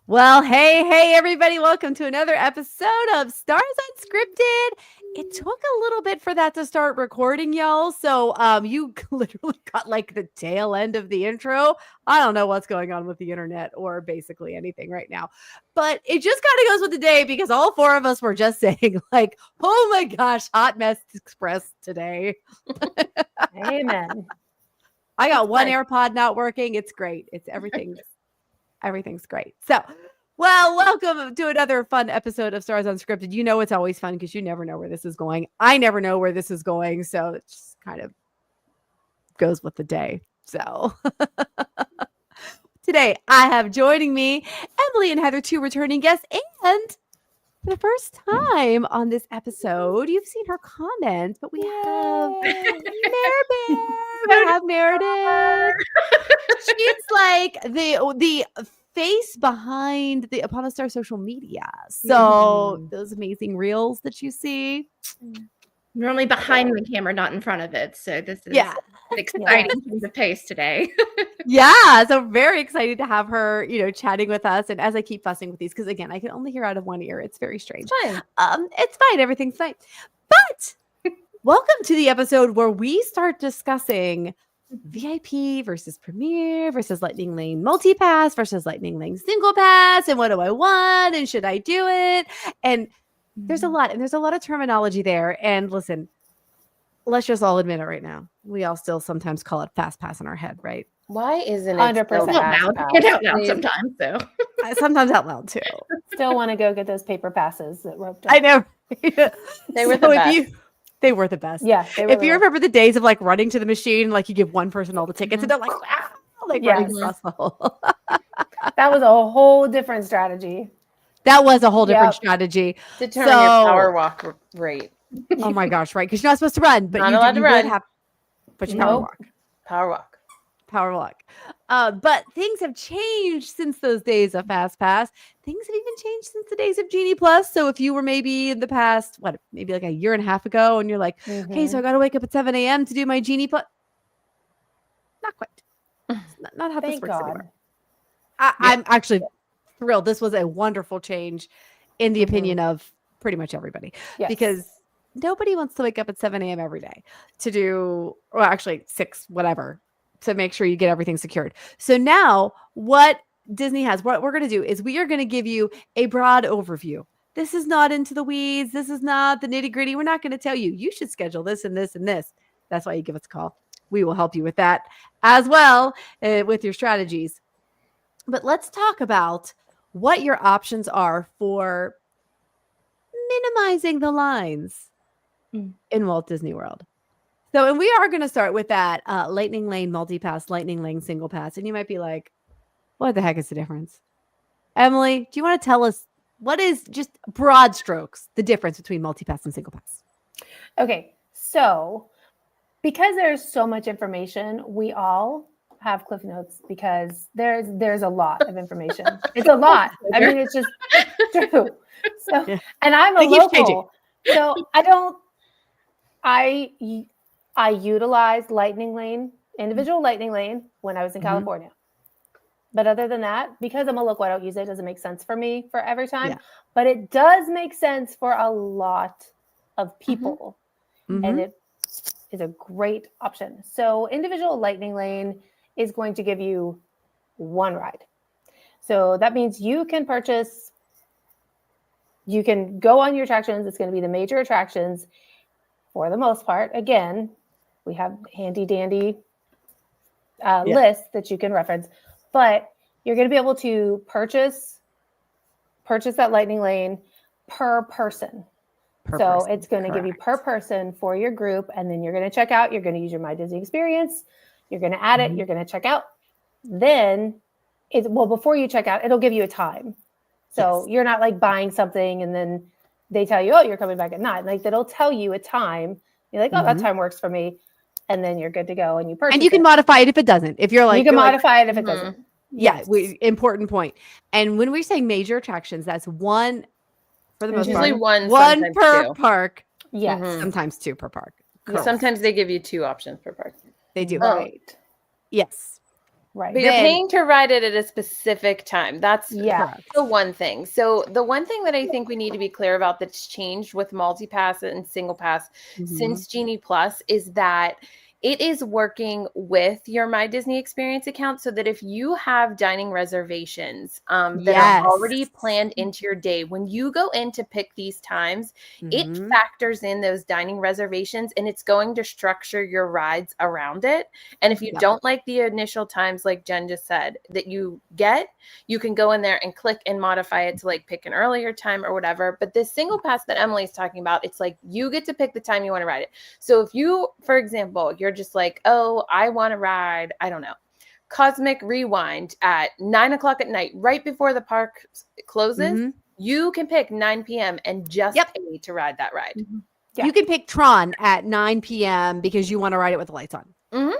Well, hey, everybody. Welcome to another episode of Stars Unscripted. It took a little bit for that to start recording, y'all. So you literally got like the tail end of the intro. I don't know what's going on with the internet or basically anything right now. But it just kind of goes with the day because all four of us were just saying like, oh my gosh, hot mess express today. Amen. I got one AirPod not working. It's great. It's everything's great. So, well, welcome to another fun episode of Stars Unscripted. You know it's always fun because you never know where this is going. I never know where this is going, so it just kind of goes with the day. So, today I have joining me Emily and Heather, two returning guests, and for the first time on this episode, you've seen her comment, but we have Meredith. We have Meredith. She's like the face behind the Upon a Star social media. So those amazing reels that you see. Normally behind the camera, not in front of it. So this is an exciting change of pace today. Yeah. So very excited to have her, chatting with us. And as I keep fussing with these, because again, I can only hear out of one ear. It's very strange. Fine. It's fine. Everything's fine. But welcome to the episode where we start discussing VIP versus Premier versus Lightning Lane Multipass versus Lightning Lane Single Pass, and what do I want, and should I do it? And there's a lot of terminology there. And listen, let's just all admit it right now. We all still sometimes call it Fast Pass in our head, right? Why isn't it 100% out loud sometimes, so sometimes out loud too. Still want to go get those paper passes that roped up. I know. They were the best. They were the best. Yeah. If you remember the days of like running to the machine, like you give one person all the tickets and they're like, wow, running across the whole. That was a whole different strategy. That was a whole different strategy. Determine your power walk rate. Oh my gosh, right. Because you're not supposed to run, but not you allowed to run. But you power walk. Power walk. But things have changed since those days of Fast Pass. Things have even changed since the days of Genie Plus. So if you were maybe in the past, maybe like a year and a half ago, and you're like, hey, so I got to wake up at 7 a.m. to do my Genie Plus. Not quite. Not how this works anymore. I'm actually thrilled. This was a wonderful change in the opinion of pretty much everybody. Yes. Because nobody wants to wake up at 7 a.m. every day to do, or actually 6, whatever, to make sure you get everything secured. So now what Disney has, what we're going to do is we are going to give you a broad overview. This is not into the weeds. This is not the nitty gritty. We're not going to tell you, you should schedule this and this and this. That's why you give us a call. We will help you with that as well with your strategies. But let's talk about what your options are for minimizing the lines in Walt Disney World. So, and we are going to start with that Lightning Lane Multipass, Lightning Lane Single Pass. And you might be like, what the heck is the difference? Emily, do you want to tell us what is, just broad strokes, the difference between Multipass and Single Pass? Okay, so because there's so much information, we all have Cliff Notes because there's a lot of information. It's a lot. I mean, it's just true. So, and I'm a local, so I utilized Lightning Lane, individual Lightning Lane when I was in California. But other than that, because I'm a local, I don't use it. It doesn't make sense for me for every time. Yeah. But it does make sense for a lot of people. And it is a great option. So individual Lightning Lane is going to give you one ride. So that means you can go on your attractions. It's going to be the major attractions for the most part. Again, we have handy dandy lists that you can reference, but you're going to be able to purchase that Lightning Lane per person. It's going to give you per person for your group, and then you're going to check out. You're going to use your My Disney Experience. You're going to add it. You're going to check out. Then, before you check out, it'll give you a time. So you're not like buying something and then they tell you, oh, you're coming back at 9. Like that'll tell you a time. You're like, oh, that time works for me. And then you're good to go and you purchase. And you can modify it if it doesn't. If you're like, you can modify it if it doesn't. Yeah, important point. And when we say major attractions, that's one for the most part. One per two. Park. Yes. Sometimes 2 per park. Sometimes they give you 2 options per park. They do. Right. Yes. Right. But you're paying to ride it at a specific time. That's correct. the one thing. So the one thing that I think we need to be clear about that's changed with multi-pass and single pass since Genie Plus is that it is working with your My Disney Experience account so that if you have dining reservations that are already planned into your day, when you go in to pick these times, it factors in those dining reservations and it's going to structure your rides around it. And if you don't like the initial times, like Jen just said, that you get, you can go in there and click and modify it to like pick an earlier time or whatever. But this single pass that Emily's talking about, it's like you get to pick the time you want to ride it. So if you, for example, you're just like, oh, I want to ride, I don't know, Cosmic Rewind at 9 o'clock at night, right before the park closes, you can pick 9 p.m. and just pay to ride that ride. You can pick Tron at 9 p.m. because you want to ride it with the lights on. And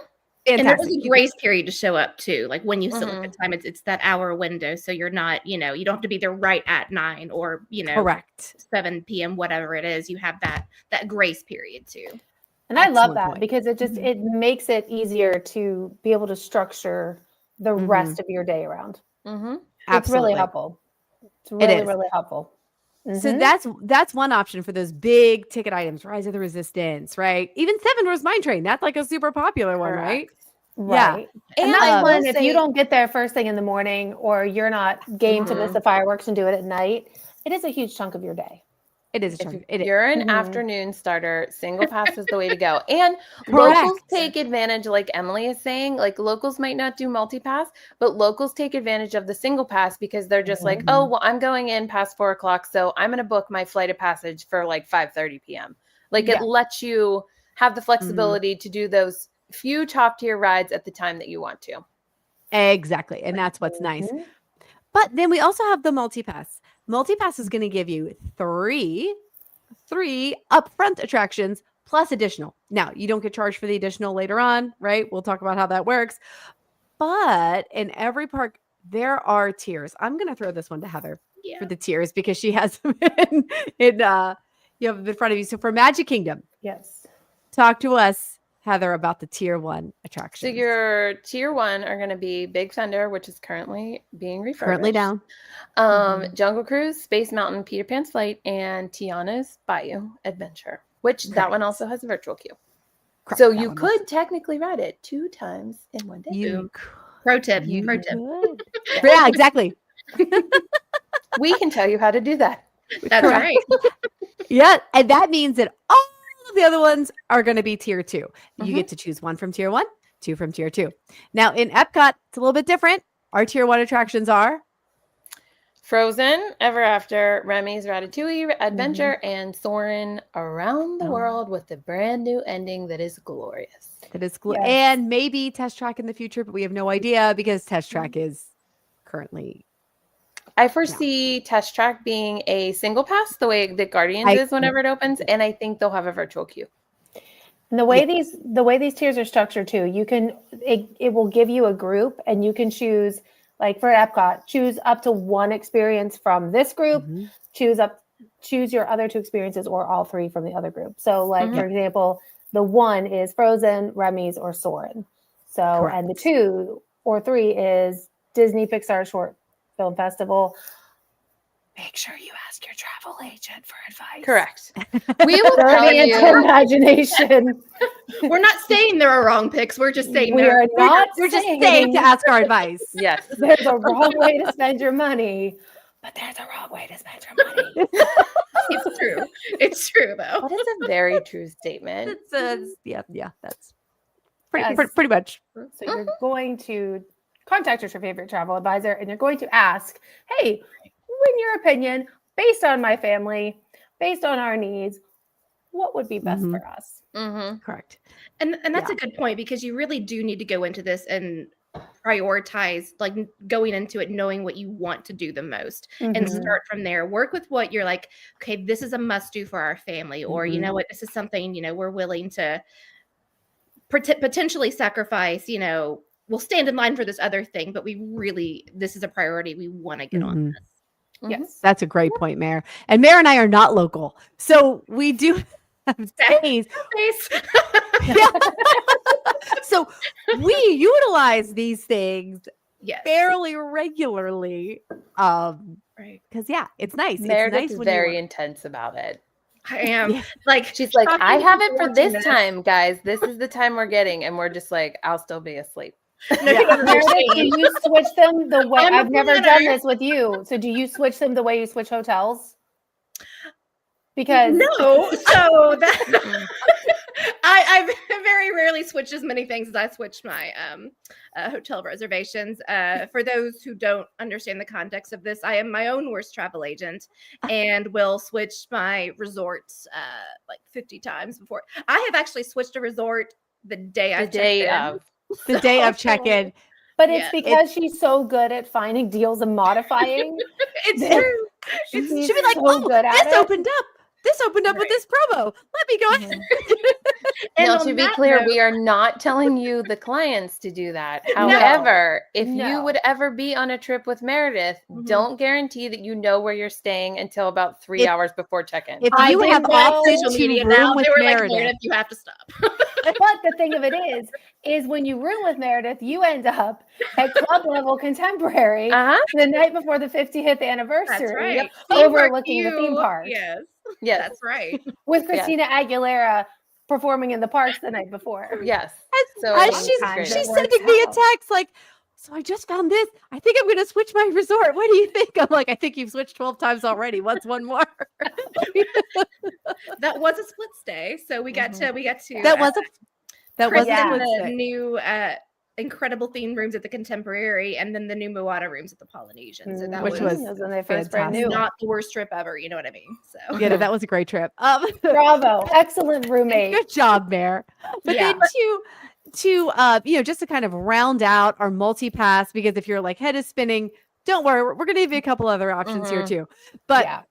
there's a grace period to show up too. Like when you select the time, it's that hour window. So you're not, you don't have to be there right at 9 or, correct 7 p.m., whatever it is. You have that grace period too. And I love that because it just, it makes it easier to be able to structure the rest of your day around. It's really helpful. It's really, really helpful. So that's one option for those big ticket items, Rise of the Resistance, right? Even Seven Dwarfs Mine Train, that's like a super popular one, right? Right. And that's one, if you don't get there first thing in the morning or you're not game to miss the fireworks and do it at night, it is a huge chunk of your day. It is a chunk. You're an afternoon starter. Single pass is the way to go. And locals take advantage, like Emily is saying, like locals might not do multi-pass, but locals take advantage of the single pass because they're just like, oh, well, I'm going in past 4 o'clock. So I'm going to book my flight of passage for like 5:30 p.m. Like it lets you have the flexibility to do those few top tier rides at the time that you want to. Exactly. And that's what's nice. But then we also have the multi-pass. Multi-pass is going to give you three upfront attractions plus additional. Now, you don't get charged for the additional later on, right? We'll talk about how that works. But in every park, there are tiers. I'm going to throw this one to Heather for the tiers because she has them you have them in front of you. So for Magic Kingdom, talk to us, Heather, about the tier 1 attractions. So your tier 1 are going to be Big Thunder, which is currently being refurbished. Currently down. Jungle Cruise, Space Mountain, Peter Pan's Flight, and Tiana's Bayou Adventure, which that one also has a virtual queue. So you could technically ride it 2 times in one day. Pro tip. Yeah, exactly. We can tell you how to do that. That's right. Yeah, and that means that all the other ones are going to be tier 2. You get to choose 1 from tier 1, 2 from tier 2. Now in Epcot, it's a little bit different. Our tier 1 attractions are Frozen, Ever After, Remy's Ratatouille Adventure, and Soarin' Around the World with the brand new ending that is glorious. And maybe Test Track in the future, but we have no idea because Test Track is currently. I foresee Test Track being a single pass, the way that Guardians is whenever it opens, and I think they'll have a virtual queue. And the way these tiers are structured too, you can it will give you a group, and you can choose, like for Epcot, choose up to 1 experience from this group, choose your other 2 experiences, or all 3 from the other group. So, like for example, the 1 is Frozen, Remy's, or Soarin'. So, and the 2 or 3 is Disney Pixar Short Film Festival. Make sure you ask your travel agent for advice. Correct. We will tell you. Imagination. We're not saying there are wrong picks. We're just saying we're just saying to ask our advice. Yes. There's a wrong way to spend your money, but there's a wrong way to spend your money. It's true. It's true though. That is a very true statement. That's pretty much. So you're going to contact your favorite travel advisor, and you're going to ask, hey, in your opinion, based on my family, based on our needs, what would be best for us? Correct. And that's a good point, because you really do need to go into this and prioritize, like going into it knowing what you want to do the most and start from there. Work with what you're like, okay, this is a must do for our family, or you know what, this is something, we're willing to potentially sacrifice, we'll stand in line for this other thing, but this is a priority. We want to get on this. Yes. That's a great point, Mare. And Mare and I are not local. So we do have days. So we utilize these things Yes. fairly regularly. Right. Because it's nice. Meredith it's nice is when very you intense about it. I am. Yeah. Like, She's like, shopping I have it for watching this time, guys. This is the time we're getting. And we're just like, I'll still be asleep. No, you don't Meredith, do understand. you switch them the way I'm a I've never done planner. this with you? So do you switch them the way you switch hotels? Because No, so that I very rarely switch as many things as I switch my hotel reservations. For those who don't understand the context of this, I am my own worst travel agent and will switch my resorts like 50 times before. I have actually switched a resort the day I The day checked in. of. the day of check-in. But Yeah. it's because she's so good at finding deals and modifying. It's She's true. It's She'd be like, so "Oh, good at this it." opened up. This opened up with this promo. Let me go ahead." And Now, on to be that clear, note- we are not telling you, the clients, to do that. No. However, if you No. would ever be on a trip with Meredith, Mhm. don't guarantee that you know where you're staying until about 3 If- hours before check-in. If I you did have go opted social to media room now, with they were like, Meredith, Meredith, you have to stop. But the thing of it is when you room with Meredith, you end up at club level contemporary Uh-huh. the night before the 50th anniversary, That's right. overlooking the theme You- park Yes, Yes. that's right. with Christina Aguilera performing in the parks the night before. Yes. So as I mean, she's it's Sometimes great. it she's works sending me a out. text like, "So I just found this. I think I'm going to switch my resort. What do you think?" I'm like, "I think you've switched 12 times already. What's one more?" That was a split stay, so we got to That was a christen Yeah. split the stay. new incredible theme rooms at the Contemporary, and then the new Moana rooms at the Polynesian. So that Which was was when they first brand new. not the worst trip ever. You know what I mean? So Yeah, no, that was a great trip. Bravo, excellent roommate. Good job, Mare. But Yeah. then just to kind of round out our multi-pass, because if your head is spinning, don't worry, we're going to give you a couple other options here too. But Yeah.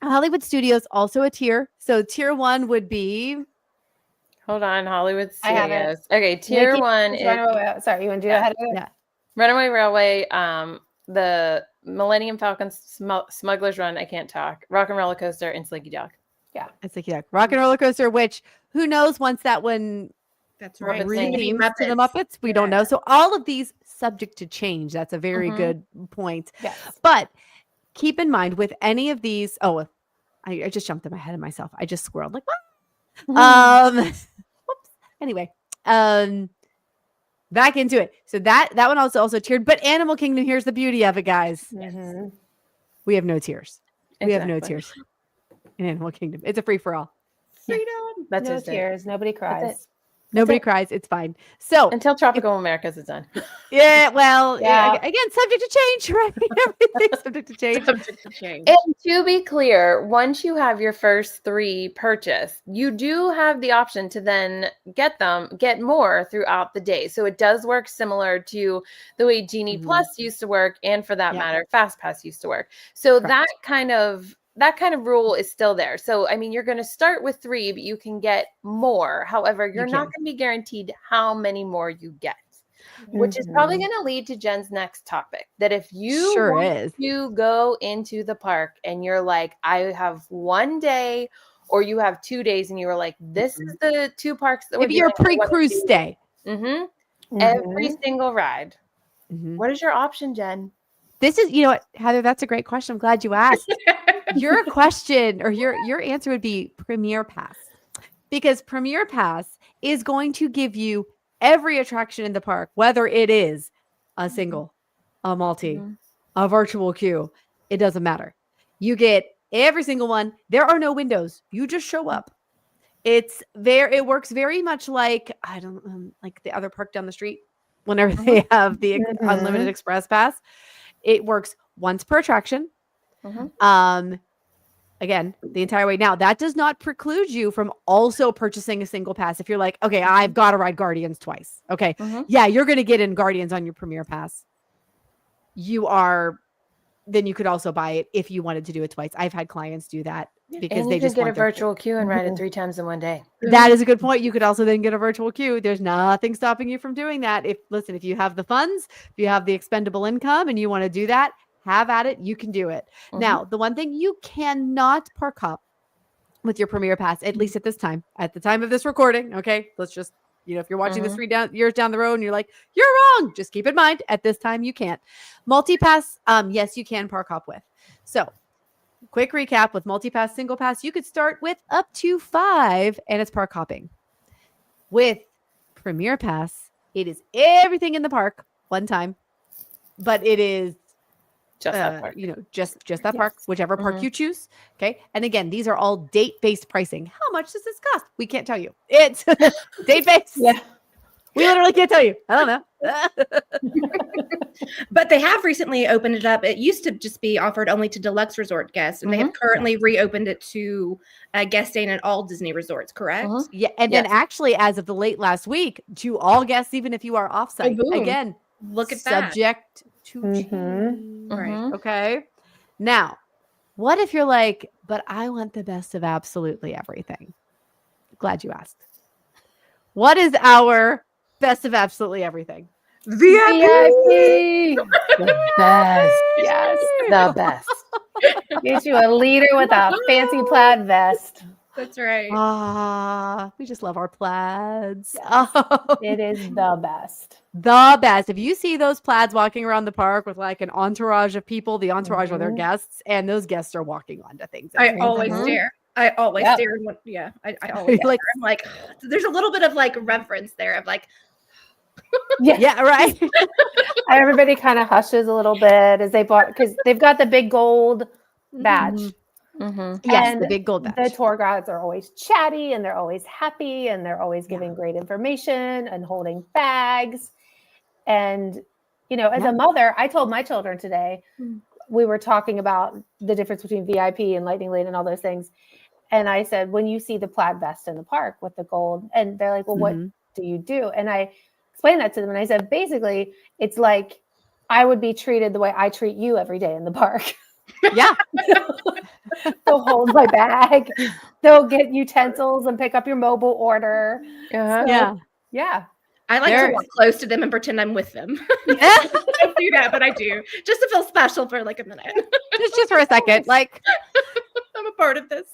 Hollywood Studios also a tier. So tier 1 would be Hold on, Hollywood I have it. Studios. Okay, tier Nikki, 1 is sorry, you want to do Yeah. ahead of it? Yeah. Runaway Railway, the Millennium Falcon Smuggler's Run, I can't talk, Rock and Roller Coaster, and Slinky Dog. it's like Rock and Roller Coaster, which who knows once that one that's Muppets right. thing. rethemes to the Muppets, we don't know. So all of these subject to change. That's a very Mhm. good point. Yes. But keep in mind with any of these, I just jumped in my head of myself. I just squirreled like, whoops. Anyway, back into it. So that one also tiered, but Animal Kingdom, here's the beauty of it, guys. Mhm. We have no tiers. We have no Exactly. tiers in Animal Kingdom. It's a free for all. Freedom. That's No just it. tears, nobody cries. Nobody cries. It's fine. So Until Tropical Americas is done. yeah, well, Yeah. again, subject to change, right? Everything's subject to change. Subject to change. And to be clear, once you have your first 3 purchased, you do have the option to then get more throughout the day. So it does work similar to the way Genie Mhm. Plus used to work, and for that Yeah. matter, FastPass used to work. So Correct. that kind of rule is still there. So I mean, you're going to start with 3, but you can get more. However, you're not can. going to be guaranteed how many more you get. Which is probably going to lead to Jen's next topic. That if you Sure want is. to go into the park and you're like, I have 1 day, or you have 2 days, and you were like, this is the 2 parks that Maybe your pre-cruise stay. Every single ride. Mhm. What is your option, Jen? This is, what, Heather, that's a great question. I'm glad you asked. Your question or your answer would be Premier Pass, because Premier Pass is going to give you every attraction in the park, whether it is a single, a multi, a virtual queue. It doesn't matter. You get every single one. There are no windows. You just show up. It works very much like like the other park down the street. Whenever they have the unlimited express pass, it works once per attraction. Again, the entire way. Now, that does not preclude you from also purchasing a single pass. If you're like, okay, I've got to ride Guardians twice. Okay. Yeah, you're going to get in Guardians on your Premier Pass. Then you could also buy it if you wanted to do it twice. I've had clients do that because And they you can just get a want their- virtual queue and ride it 3 times in 1 day. That is a good point. You could also then get a virtual queue. There's nothing stopping you from doing that. If you have the funds, if you have the expendable income and you want to do that, have at it. You can do it. Now, the one thing you cannot park up with your Premier Pass, at least at this time, at the time of this recording, okay, let's just if you're watching this years down the road and you're like, you're wrong, just keep in mind at this time you can't. Multi-pass, yes, you can park hop with. So quick recap with multi-pass, single pass, you could start with up to 5 and it's park hopping. With Premier Pass, it is everything in the park one time, but it is just that park. Just that park, whichever park you choose. Okay. And again, these are all date-based pricing. How much does this cost? We can't tell you. It's date-based. Yeah. We literally can't tell you. I don't know. But they have recently opened it up. It used to just be offered only to deluxe resort guests, and they have currently reopened it to guest staying at all Disney resorts, correct? Yeah. And then actually, as of the late last week, to all guests, even if you are offsite, again, look at that. Subject to change. Right. Okay. Now, what if you're like, but I want the best of absolutely everything? Glad you asked. What is our best of absolutely everything? VIP. The best. Yes. The best. Get you a leader with a fancy plaid vest. That's right. We just love our plaids. It is the best. The best. If you see those plaids walking around the park with like an entourage of people, the entourage are their guests, and those guests are walking onto things. I always stare. I always stare. I always like, I'm like, there's a little bit of like reverence there of like, yeah, right. Everybody kind of hushes a little bit as they bought, because they've got the big gold badge. Yes, the big gold badge. The tour guides are always chatty and they're always happy and they're always giving great information and holding bags. And, as a mother, I told my children today, we were talking about the difference between VIP and Lightning Lane and all those things. And I said, when you see the plaid vest in the park with the gold, and they're like, well, what do you do? And I explained that to them. And I said, basically, it's like I would be treated the way I treat you every day in the park. Yeah. They'll hold my bag. They'll get utensils and pick up your mobile order. Yeah. I like to walk close to them and pretend I'm with them. I don't do that, but I do, just to feel special for like a minute. just for a second. Like, I'm a part of this.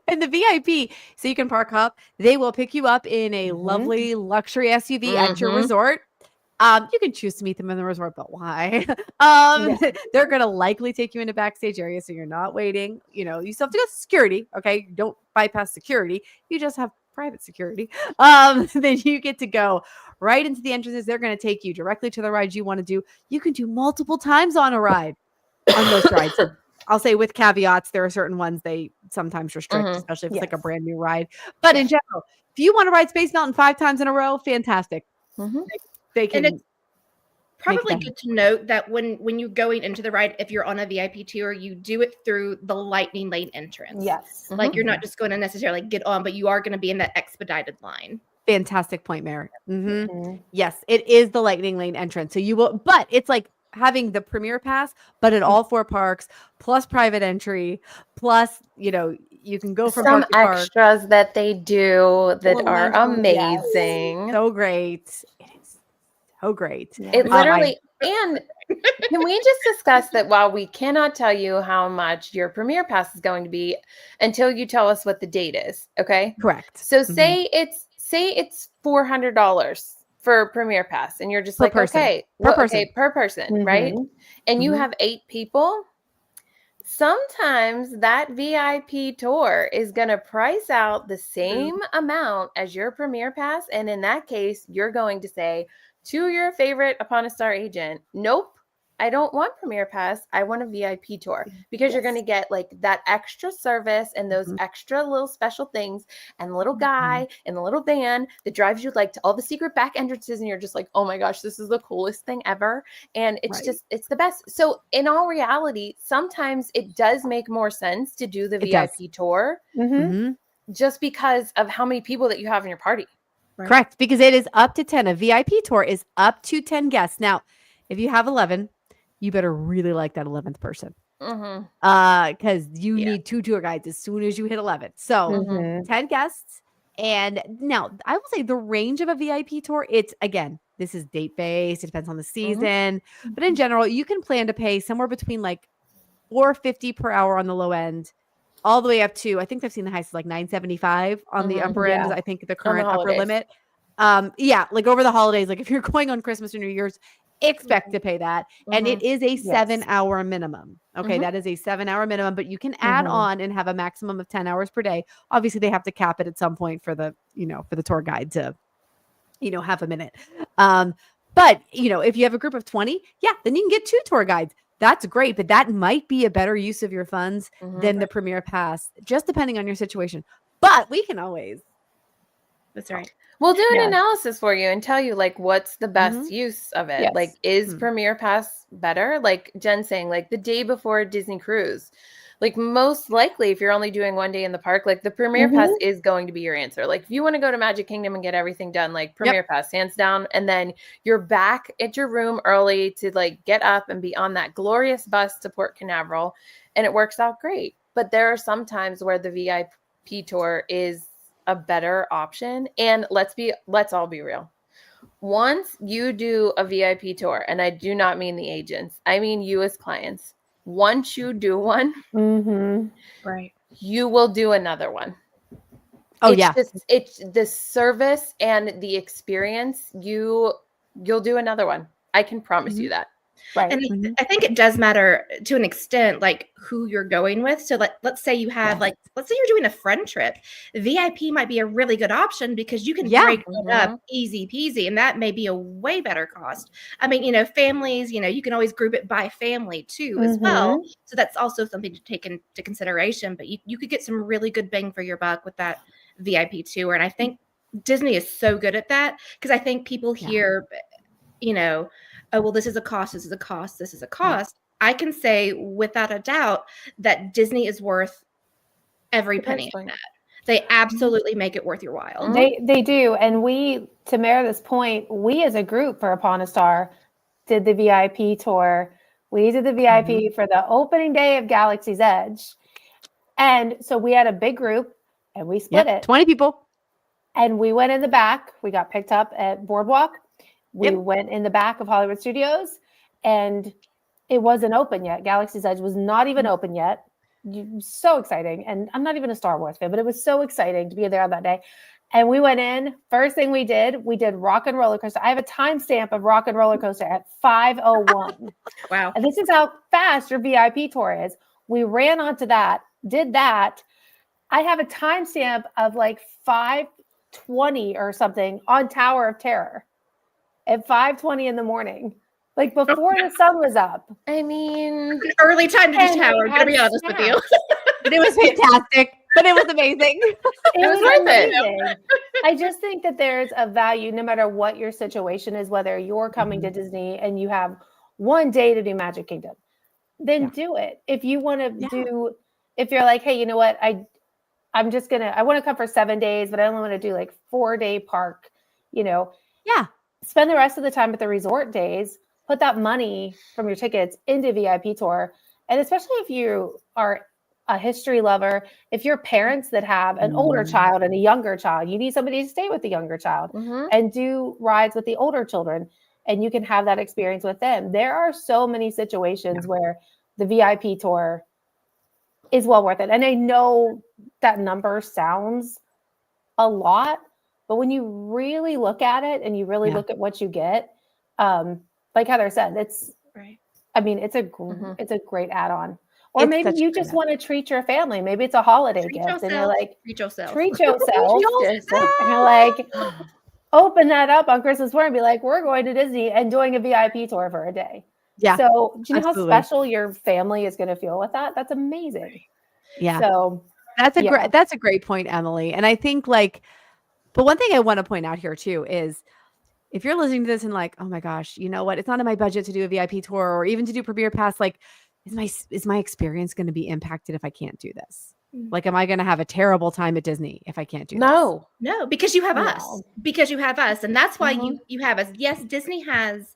And the VIP, so you can park hop. They will pick you up in a lovely luxury SUV at your resort. You can choose to meet them in the resort, but why? They're going to likely take you into backstage area, so you're not waiting. You still have to go to security. Okay. Don't bypass security. You just have private security. Then you get to go right into the entrances. They're going to take you directly to the rides you want to do. You can do multiple times on a ride on most rides. I'll say with caveats, there are certain ones they sometimes restrict, especially if it's like a brand new ride. But in general, if you want to ride Space Mountain 5 times in a row, fantastic. They can. And it's probably good to note that when you're going into the ride, if you're on a VIP tour, you do it through the Lightning Lane entrance. Yes. Like you're not just going to necessarily get on, but you are going to be in that expedited line. Fantastic point, Mary. Yes, it is the Lightning Lane entrance. So you will, but it's like having the Premier Pass, but at all 4 parks, plus private entry, plus, you can go from some park to park. extras that they do that are amazing. So great. It is so great. It literally, and can we just discuss that while we cannot tell you how much your Premier Pass is going to be until you tell us what the date is, okay? Correct. So say it's $400 for Premier Pass, and you're just per person. Per person, right? And you have 8 people. Sometimes that VIP tour is going to price out the same amount as your Premier Pass. And in that case, you're going to say to your favorite Upon a Star agent, nope, I don't want Premier Pass. I want a VIP tour, because you're going to get like that extra service and those extra little special things, and the little guy in the little van that drives you like to all the secret back entrances. And you're just like, oh my gosh, this is the coolest thing ever. And it's just, it's the best. So in all reality, sometimes it does make more sense to do the VIP tour just because of how many people that you have in your party. Right. Correct. Because it is up to 10. A VIP tour is up to 10 guests. Now, if you have 11, you better really like that 11th person. Because you need 2 tour guides as soon as you hit 11. So 10 guests. And now I will say the range of a VIP tour, it's again, this is date based. It depends on the season. But in general, you can plan to pay somewhere between like $4.50 per hour on the low end all the way up to, I think I've seen the highest is like $975 on the upper end. Yeah. I think the On the current upper holidays. limit. Yeah, like over the holidays, like if you're going on Christmas or New Year's, expect to pay that. And it is a 7-hour minimum. Okay. That is a 7-hour minimum, but you can add on and have a maximum of 10 hours per day. Obviously they have to cap it at some point for the, for the tour guide to, have a minute. But if you have a group of 20, yeah, then you can get 2 tour guides. That's great, but that might be a better use of your funds than the Premier Pass, just depending on your situation. But we can always. That's right. We'll do an analysis for you and tell you like what's the best use of it. Yes. Like, is Premier Pass better? Like Jen's saying, like the day before Disney cruise, like most likely if you're only doing one day in the park, like the Premier Pass is going to be your answer. Like if you want to go to Magic Kingdom and get everything done, like Premier Pass, hands down. And then you're back at your room early to like get up and be on that glorious bus to Port Canaveral. And it works out great. But there are some times where the VIP tour is a better option. And let's all be real. Once you do a VIP tour, and I do not mean the agents, I mean you as clients. Once you do one, Right, you will do another one. Oh, It's the service and the experience. You'll do another one. I can promise you that. Right. And I think it does matter to an extent, like who you're going with. So let's say you have let's say you're doing a friend trip. VIP might be a really good option because you can break it up easy peasy. And that may be a way better cost. I mean, families, you can always group it by family too as well. So that's also something to take into consideration. But you could get some really good bang for your buck with that VIP tour. And I think Disney is so good at that because I think people hear, oh, well, this is a cost, this is a cost, this is a cost. I can say without a doubt that Disney is worth every penny of that. They absolutely make it worth your while. They do. And to Meredith's point, we as a group for Upon a Star did the VIP tour. We did the VIP for the opening day of Galaxy's Edge. And so we had a big group and we split it. 20 people. And we went in the back. We got picked up at Boardwalk. We went in the back of Hollywood Studios and it wasn't open yet. Galaxy's Edge was not even open yet. So exciting. And I'm not even a Star Wars fan, but it was so exciting to be there on that day. And we went in. First thing we did Rock and Roller Coaster. I have a timestamp of Rock and Roller Coaster at 5:01. Wow. And this is how fast your VIP tour is. We ran onto that, did that. I have a timestamp of like 5:20 or something on Tower of Terror. At 5:20 in the morning, like before the sun was up. I mean, early time to do Tower. I'm gonna be honest with you. It was fantastic, but it was amazing. It was worth amazing. I just think that there's a value, no matter what your situation is, whether you're coming to Disney and you have one day to do Magic Kingdom, then do it. If you want to if you're like, hey, you know what, I want to come for 7 days, but I only want to do like 4-day park, spend the rest of the time at the resort days, put that money from your tickets into VIP tour. And especially if you are a history lover, if you're parents that have an older child and a younger child, you need somebody to stay with the younger child and do rides with the older children. And you can have that experience with them. There are so many situations where the VIP tour is well worth it. And I know that number sounds a lot, but when you really look at it and you really look at what you get, like Heather said, it's a great add-on. Or maybe you just want to treat your family. Maybe it's a holiday gift and you're like, treat yourself. And you're like, open that up on Christmas morning and be like, we're going to Disney and doing a VIP tour for a day. Yeah. So do you know how special your family is going to feel with that? That's amazing. Yeah. So that's a great point, Emily. And I think but one thing I want to point out here too is if you're listening to this and like, oh my gosh, you know what? It's not in my budget to do a VIP tour or even to do Premier Pass. Like, is my experience going to be impacted if I can't do this? Like, am I going to have a terrible time at Disney if I can't do this? No, because you have us. Because you have us. And that's why you have us. Yes, Disney has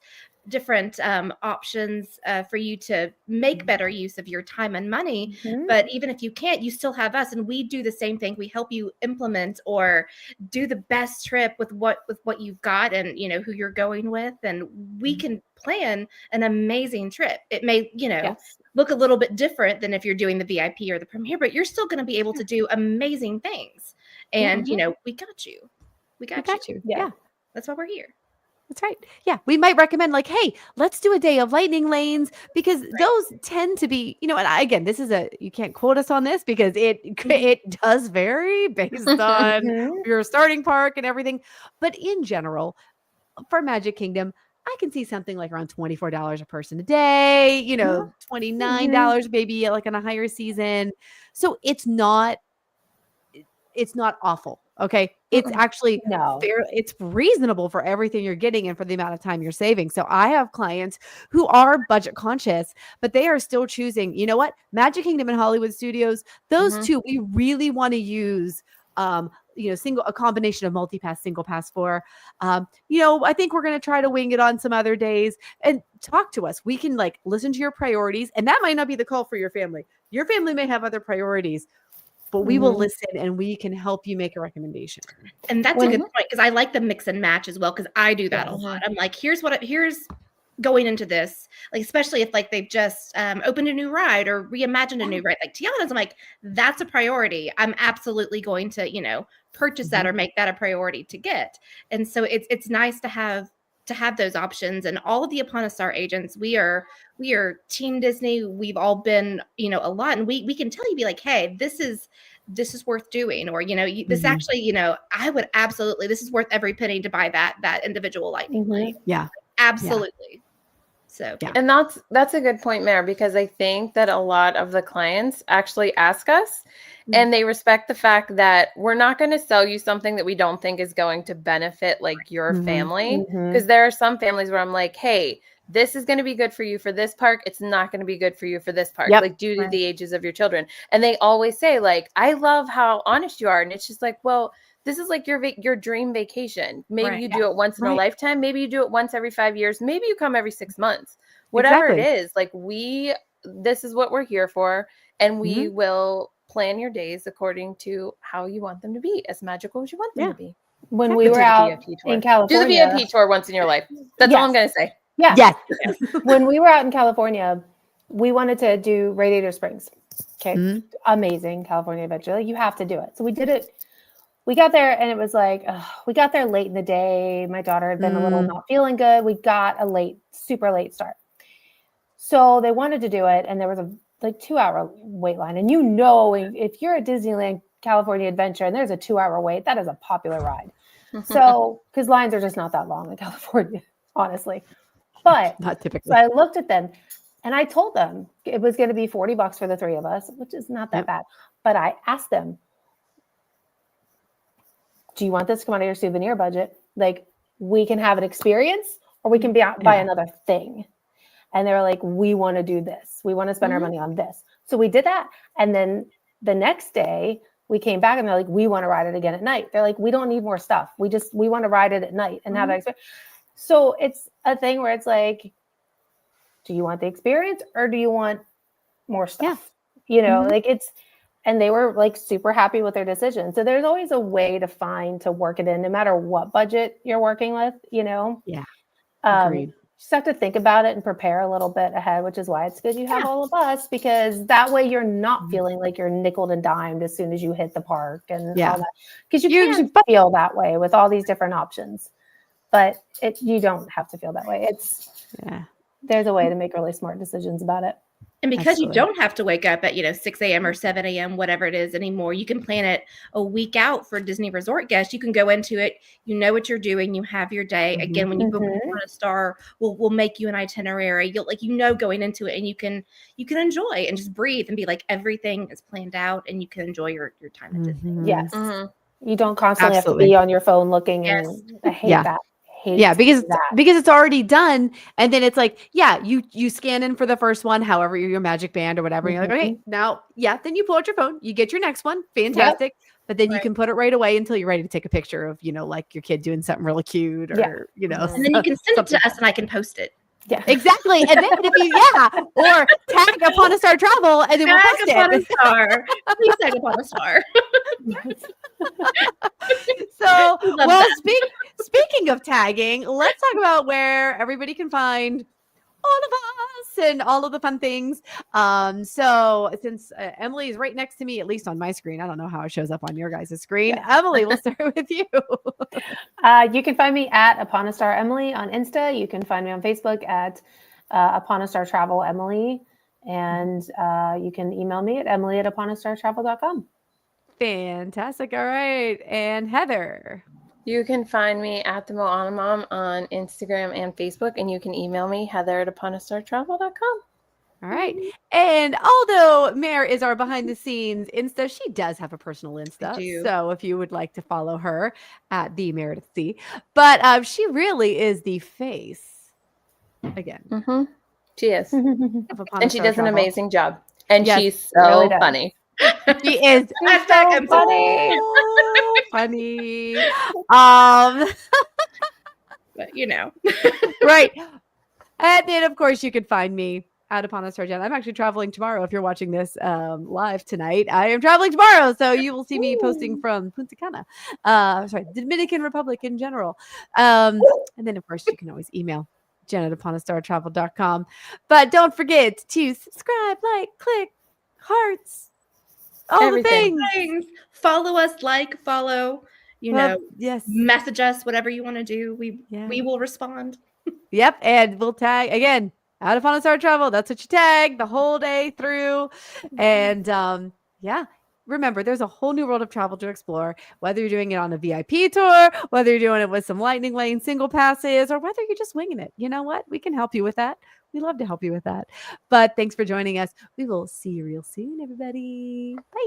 different options for you to make better use of your time and money. But even if you can't, you still have us, and we do the same thing. We help you implement or do the best trip with what you've got, and who you're going with, and we can plan an amazing trip. It may look a little bit different than if you're doing the VIP or the Premier, but you're still going to be able to do amazing things. And we got you. We got you. Yeah. That's why we're here. That's right. Yeah. We might recommend like, hey, let's do a day of lightning lanes, because those tend to be, and again, you can't quote us on this because it does vary based on your starting park and everything. But in general, for Magic Kingdom, I can see something like around $24 a person a day, $29 maybe like on a higher season. So it's not awful. Okay. It's actually fair. It's reasonable for everything you're getting and for the amount of time you're saving. So I have clients who are budget conscious, but they are still choosing, Magic Kingdom and Hollywood Studios, those two, we really want to use, a combination of multi-pass, single pass for, I think we're going to try to wing it on some other days, and talk to us. We can listen to your priorities, and that might not be the call for your family. Your family may have other priorities, but we will listen and we can help you make a recommendation. And that's a good point, because I like the mix and match as well, because I do that a lot. I'm like, here's going into this, especially if they've just opened a new ride or reimagined a new ride, like Tiana's. I'm like, that's a priority. I'm absolutely going to, purchase that or make that a priority to get. And so it's nice to have those options. And all of the Upon a Star agents, we are Team Disney. We've all been, a lot, and we can tell you, be like, hey, this is worth doing, or this actually, I would absolutely, this is worth every penny to buy that individual lightning lane. Yeah, absolutely. Yeah. So and that's a good point, Mare, because I think that a lot of the clients actually ask us, and they respect the fact that we're not going to sell you something that we don't think is going to benefit your family. Because there are some families where I'm like, hey, this is going to be good for you for this park. It's not going to be good for you for this park, due to the ages of your children. And they always say I love how honest you are. And it's just well, this is your dream vacation. Maybe you do it once in a lifetime. Maybe you do it once every 5 years. Maybe you come every 6 months. Whatever it is, this is what we're here for. And we will plan your days according to how you want them to be, as magical as you want them to be. When we were out in California, do the VIP tour once in your life. That's all I'm going to say. Yeah. Yes. When we were out in California, we wanted to do Radiator Springs. Okay. Amazing California adventure. You have to do it. So we did it. We got there, and it was we got there late in the day. My daughter had been a little not feeling good. We got a super late start. So they wanted to do it, and there was a 2-hour wait line. And if you're at Disneyland California Adventure and there's a 2-hour wait, that is a popular ride. So, because lines are just not that long in California, honestly. But not typically. So I looked at them, and I told them it was going to be $40 for the three of us, which is not that bad. But I asked them, do you want this to come out of your souvenir budget? We can have an experience, or we can buy another thing. And they were like, we want to do this. We want to spend our money on this. So we did that. And then the next day we came back, and they're like, we want to ride it again at night. They're like, we don't need more stuff. We want to ride it at night and have that experience. So it's a thing where it's do you want the experience, or do you want more stuff? And they were super happy with their decision. So there's always a way to work it in, no matter what budget you're working with, Yeah. Agreed. Just have to think about it and prepare a little bit ahead, which is why it's good you have all of us, because that way you're not feeling like you're nickeled and dimed as soon as you hit the park and all that. Because you can feel that way with all these different options, but you don't have to feel that way. There's a way to make really smart decisions about it. And because you don't have to wake up at 6 a.m. or 7 a.m., whatever it is anymore, you can plan it a week out for Disney Resort guests. You can go into it, you know what you're doing, you have your day. Again, when you book on a star, we'll make you an itinerary. You'll going into it, and you can enjoy and just breathe and be everything is planned out, and you can enjoy your time at Disney. Yes. You don't constantly have to be on your phone looking, and I hate that. Because it's already done, and then it's you scan in for the first one, however your magic band or whatever, and you're like, okay, now then you pull out your phone, you get your next one, fantastic, but then you can put it right away until you're ready to take a picture of your kid doing something really cute, or and then you can send it to us and I can post it. Yeah. Exactly. And then if you, or tag Upon a Star Travel and then we'll Tag post upon a it. star. Please tag upon a star. So, We love well, that. speaking of tagging, let's talk about where everybody can find all of us and all of the fun things. So since Emily is right next to me, at least on my screen, I don't know how it shows up on your guys' screen. Yeah. Emily, we'll start with you. You can find me at Upon a Star Emily on Insta. You can find me on Facebook at Upon a Star Travel Emily. And you can email me at emily@uponastartravel.com. Fantastic. All right. And Heather. You can find me at the Moana Mom on Instagram and Facebook, and you can email me, heather@uponastartravel.com. All right. And although Mare is our behind the scenes Insta, she does have a personal Insta. do. So if you would like to follow her at the Meredith C. But she really is the face again. Mm-hmm. She is. Of Upon a And she Star does an Travel. amazing job. And Yes, she's so really does. funny. She is Hashtag so I'm funny. funny. But you know. Right. And then of course you can find me at Upon a Star Jen. I'm actually traveling tomorrow. If you're watching this live tonight, I am traveling tomorrow. So you will see me posting from Punta Cana. Dominican Republic in general. And then of course you can always email Jen@uponastartravel.com. But don't forget to subscribe, like, click, hearts, all Everything. the things. Follow us, follow, Yes. message us, whatever you want to do. We will respond. Yep. And we'll tag again out Upon a Star Travel. That's what you tag the whole day through. And remember, there's a whole new world of travel to explore, whether you're doing it on a VIP tour, whether you're doing it with some lightning lane single passes, or whether you're just winging it. You know what? We can help you with that. We love to help you with that. But thanks for joining us. We will see you real soon, everybody. Bye.